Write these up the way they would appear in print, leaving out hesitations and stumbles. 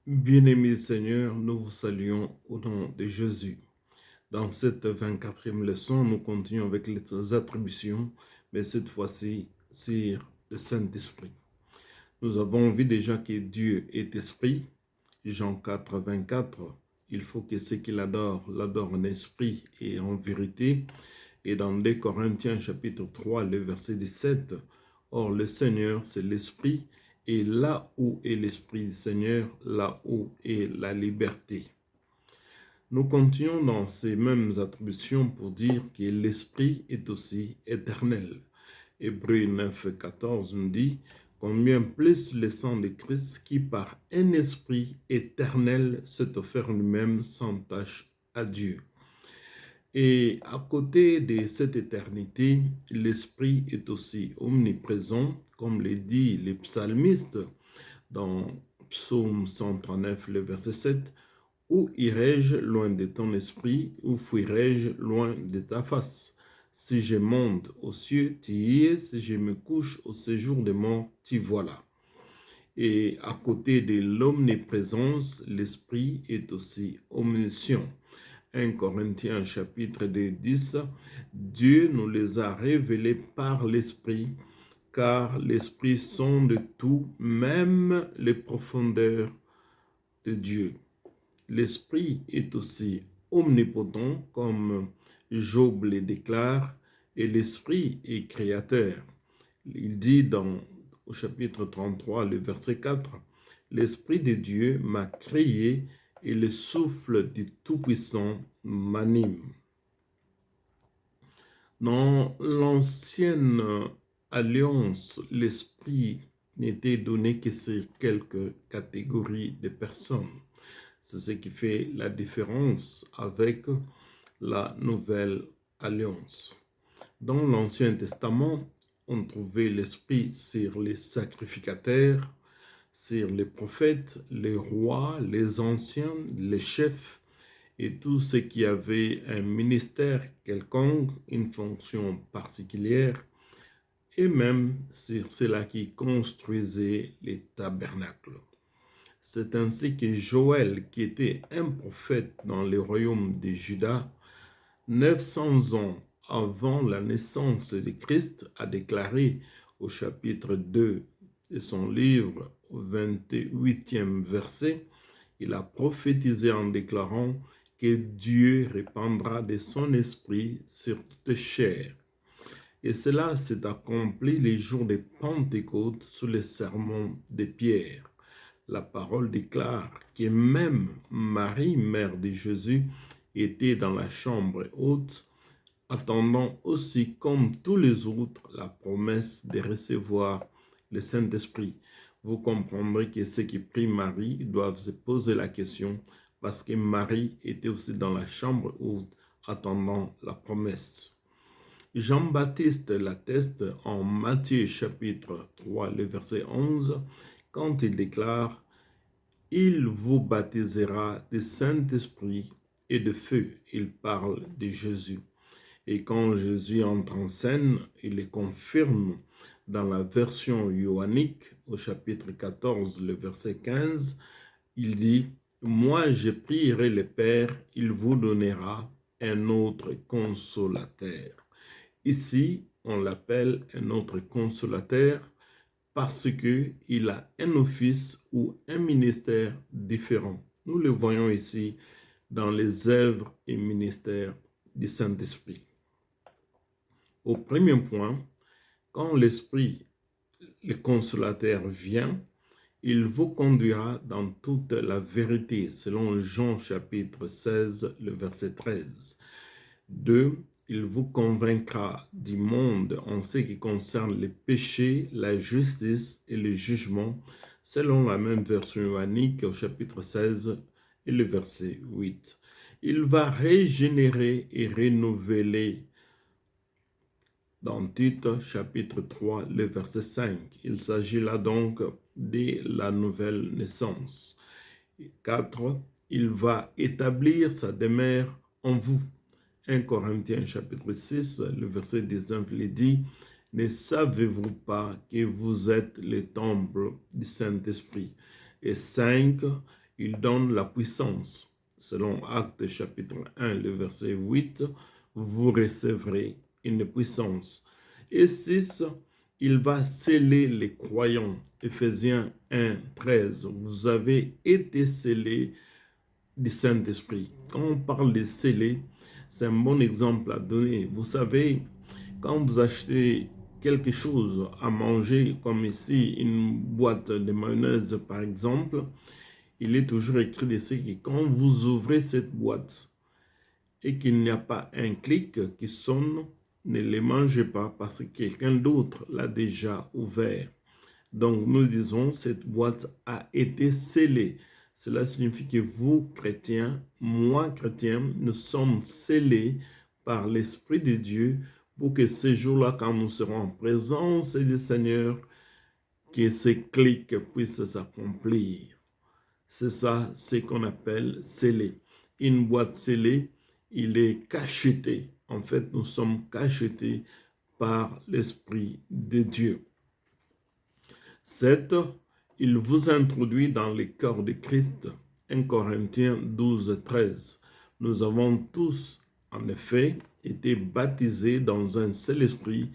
Bien-aimé Seigneur, nous vous saluons au nom de Jésus. Dans cette 24e leçon, nous continuons avec les attributions, mais cette fois-ci sur le Saint-Esprit. Nous avons vu déjà que Dieu est esprit. Jean 4, 24, il faut que ceux qui l'adorent en esprit et en vérité. Et dans 2 Corinthiens chapitre 3, le verset 17, or le Seigneur c'est l'esprit, et là où est l'esprit du Seigneur, là où est la liberté. Nous continuons dans ces mêmes attributions pour dire que l'esprit est aussi éternel. Hébreux 9, 14 nous dit, combien plus le sang de Christ qui par un esprit éternel s'est offert lui-même sans tâche à Dieu. Et à côté de cette éternité, l'Esprit est aussi omniprésent, comme le dit les psalmistes dans Psaume 139, le verset 7, « Où irai-je loin de ton esprit, où fuirai-je loin de ta face? Si je monte aux cieux, tu y es, si je me couche au séjour des morts, tu voilà. » Et à côté de l'omniprésence, l'Esprit est aussi omniscient. 1 Corinthiens chapitre 2, 10, Dieu nous les a révélés par l'Esprit, car l'Esprit sonde tout, même les profondeurs de Dieu. L'Esprit est aussi omnipotent, comme Job le déclare, et l'Esprit est créateur. Il dit au chapitre 33, le verset 4, « L'Esprit de Dieu m'a créé et le souffle du Tout-Puissant m'anime. » Dans l'ancienne alliance, l'Esprit n'était donné que sur quelques catégories de personnes. C'est ce qui fait la différence avec la nouvelle alliance. Dans l'Ancien Testament, on trouvait l'Esprit sur les sacrificateurs, sur les prophètes, les rois, les anciens, les chefs et tous ceux qui avaient un ministère quelconque, une fonction particulière, et même sur ceux-là qui construisaient les tabernacles. C'est ainsi que Joël, qui était un prophète dans le royaume de Juda, 900 ans avant la naissance de Christ, a déclaré au chapitre 2 de son livre, au 28e verset, il a prophétisé en déclarant que Dieu répandra de son esprit sur toute chair. Et cela s'est accompli les jours de Pentecôte sous le sermon de Pierre. La parole déclare que même Marie, mère de Jésus, était dans la chambre haute, attendant aussi comme tous les autres la promesse de recevoir le Saint-Esprit. Vous comprendrez que ceux qui prient Marie doivent se poser la question parce que Marie était aussi dans la chambre haute attendant la promesse. Jean-Baptiste l'atteste en Matthieu chapitre 3, le verset 11, quand il déclare « Il vous baptisera du Saint-Esprit et de feu ». Il parle de Jésus. Et quand Jésus entre en scène, il le confirme dans la version johannique au chapitre 14, le verset 15, il dit « Moi je prierai le Père, il vous donnera un autre consolateur ». Ici, on l'appelle un autre consolateur parce qu'il a un office ou un ministère différent. Nous le voyons ici dans les œuvres et ministères du Saint-Esprit. Au premier point, quand l'Esprit, le consolateur, vient, il vous conduira dans toute la vérité, selon Jean chapitre 16, le verset 13. 2. Il vous convaincra du monde en ce qui concerne les péchés, la justice et le jugement, selon la même version johannique au chapitre 16 et le verset 8. Il va régénérer et renouveler dans Tite chapitre 3, le verset 5. Il s'agit là donc de la nouvelle naissance. 4. Il va établir sa demeure en vous. 1 Corinthiens chapitre 6, le verset 19, il dit « Ne savez-vous pas que vous êtes le temple du Saint-Esprit » Et 5. Il donne la puissance. Selon Actes chapitre 1, le verset 8, vous recevrez une puissance. Et 6, il va sceller les croyants. Éphésiens 1, 13, vous avez été scellés du Saint-Esprit. Quand on parle de sceller, c'est un bon exemple à donner. Vous savez, quand vous achetez quelque chose à manger, comme ici une boîte de mayonnaise par exemple, il est toujours écrit ici que quand vous ouvrez cette boîte et qu'il n'y a pas un clic qui sonne, ne les mangez pas parce que quelqu'un d'autre l'a déjà ouvert. Donc nous disons, cette boîte a été scellée. Cela signifie que vous, chrétiens, moi, chrétien, nous sommes scellés par l'Esprit de Dieu pour que ce jour-là, quand nous serons en présence du Seigneur, que ces clics puissent s'accomplir. C'est ça, ce qu'on appelle scellé. Une boîte scellée, il est cacheté. En fait, nous sommes cachetés par l'Esprit de Dieu. 7. Il vous introduit dans le corps de Christ. 1 Corinthiens 12, 13. Nous avons tous, en effet, été baptisés dans un seul esprit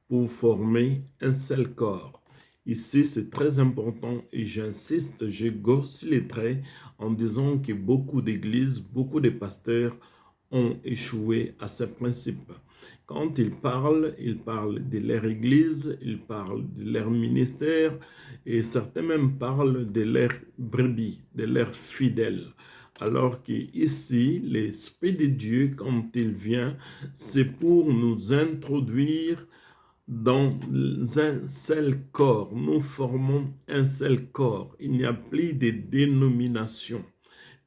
pour former un seul corps. Ici, c'est très important et j'insiste, je gosse les traits en disant que beaucoup d'églises, beaucoup de pasteurs ont échoué à ce principe. Quand ils parlent de leur église, ils parlent de leur ministère et certains même parlent de leurs brebis, de leurs fidèles. Alors qu'ici, l'Esprit de Dieu, quand il vient, c'est pour nous introduire dans un seul corps. Nous formons un seul corps. Il n'y a plus de dénominations.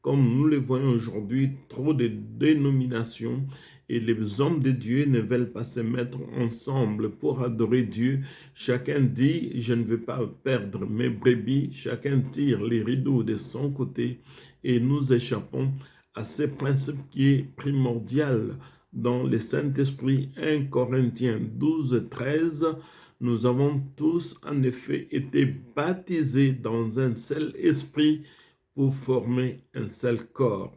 Comme nous le voyons aujourd'hui, trop de dénominations et les hommes de Dieu ne veulent pas se mettre ensemble pour adorer Dieu. Chacun dit, je ne veux pas perdre mes brebis. Chacun tire les rideaux de son côté et nous échappons à ce principe qui est primordial dans le Saint-Esprit. 1 Corinthiens 12, 13, nous avons tous en effet été baptisés dans un seul esprit pour former un seul corps.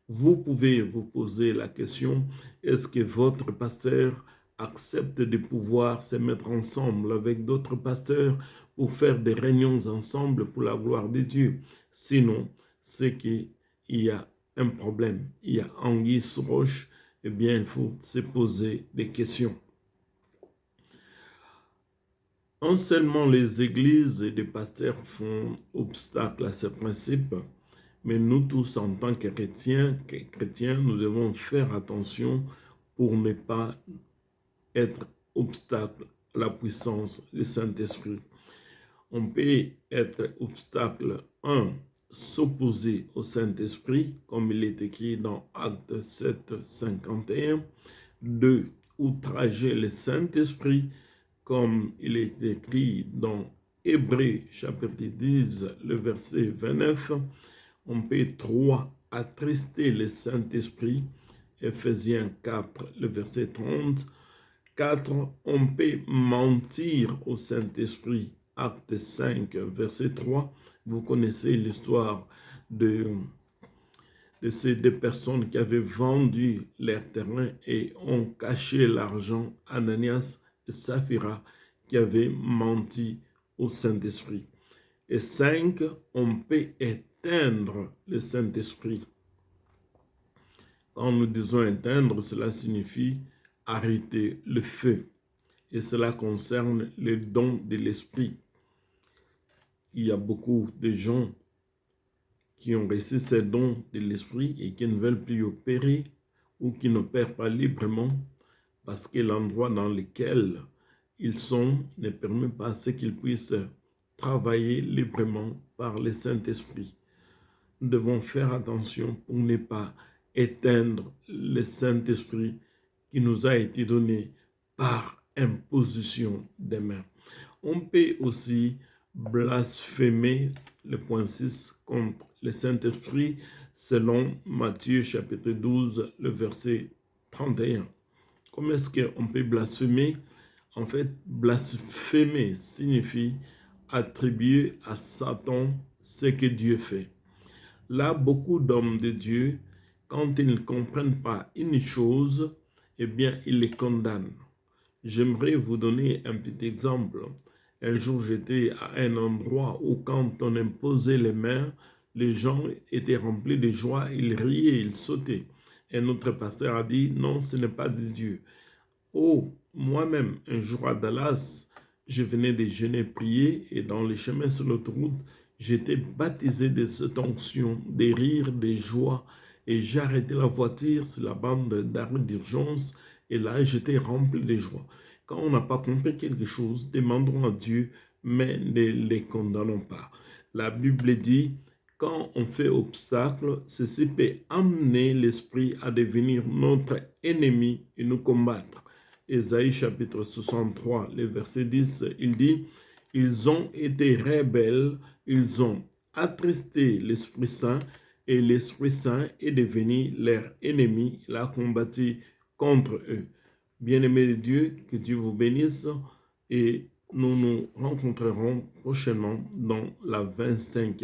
Vous pouvez vous poser la question, est-ce que votre pasteur accepte de pouvoir se mettre ensemble avec d'autres pasteurs pour faire des réunions ensemble pour la gloire de Dieu? Sinon, c'est qu'il y a un problème, il y a anguille sous roche, eh bien, il faut se poser des questions. Non seulement les églises et les pasteurs font obstacle à ce principe, mais nous tous, en tant que chrétiens, nous devons faire attention pour ne pas être obstacle à la puissance du Saint-Esprit. On peut être obstacle 1, s'opposer au Saint-Esprit, comme il est écrit dans Actes 7, 51. 2, outrager le Saint-Esprit, comme il est écrit dans Hébreux chapitre 10, le verset 29. On peut 3, attrister le Saint-Esprit, Éphésiens 4, le verset 30. 4, on peut mentir au Saint-Esprit, Acte 5, verset 3. Vous connaissez l'histoire de ces deux personnes qui avaient vendu leur terrain et ont caché l'argent, Ananias et Saphira, qui avaient menti au Saint-Esprit. Et 5, on peut éteindre le Saint-Esprit. Quand nous disons éteindre, cela signifie arrêter le feu. Et cela concerne les dons de l'Esprit. Il y a beaucoup de gens qui ont reçu ces dons de l'Esprit et qui ne veulent plus opérer ou qui n'opèrent pas librement parce que l'endroit dans lequel ils sont ne permet pas à ce qu'ils puissent travailler librement par le Saint-Esprit. Nous devons faire attention pour ne pas éteindre le Saint-Esprit qui nous a été donné par imposition des mains. On peut aussi blasphémer, le point 6, contre le Saint-Esprit, selon Matthieu chapitre 12, le verset 31. Comment est-ce qu'on peut blasphémer? En fait, blasphémer signifie attribuer à Satan ce que Dieu fait. Là, beaucoup d'hommes de Dieu, quand ils ne comprennent pas une chose, eh bien, ils les condamnent. J'aimerais vous donner un petit exemple. Un jour, j'étais à un endroit où quand on imposait les mains, les gens étaient remplis de joie, ils riaient, ils sautaient. Et notre pasteur a dit, non, ce n'est pas de Dieu. Oh, moi-même, un jour à Dallas, je venais de jeûner, prier, et dans les chemins sur l'autoroute, j'étais baptisé de cette onction, des rires, des joies, et j'ai arrêté la voiture sur la bande d'arrêt d'urgence, et là, j'étais rempli de joie. Quand on n'a pas compris quelque chose, demandons à Dieu, mais ne les condamnons pas. La Bible dit, quand on fait obstacle, ceci peut amener l'esprit à devenir notre ennemi et nous combattre. Ésaïe chapitre 63, le verset 10, il dit, « Ils ont été rebelles, ils ont attristé l'Esprit Saint, et l'Esprit Saint est devenu leur ennemi, il a combattu contre eux. » Bien-aimés de Dieu, que Dieu vous bénisse, et nous nous rencontrerons prochainement dans la 25e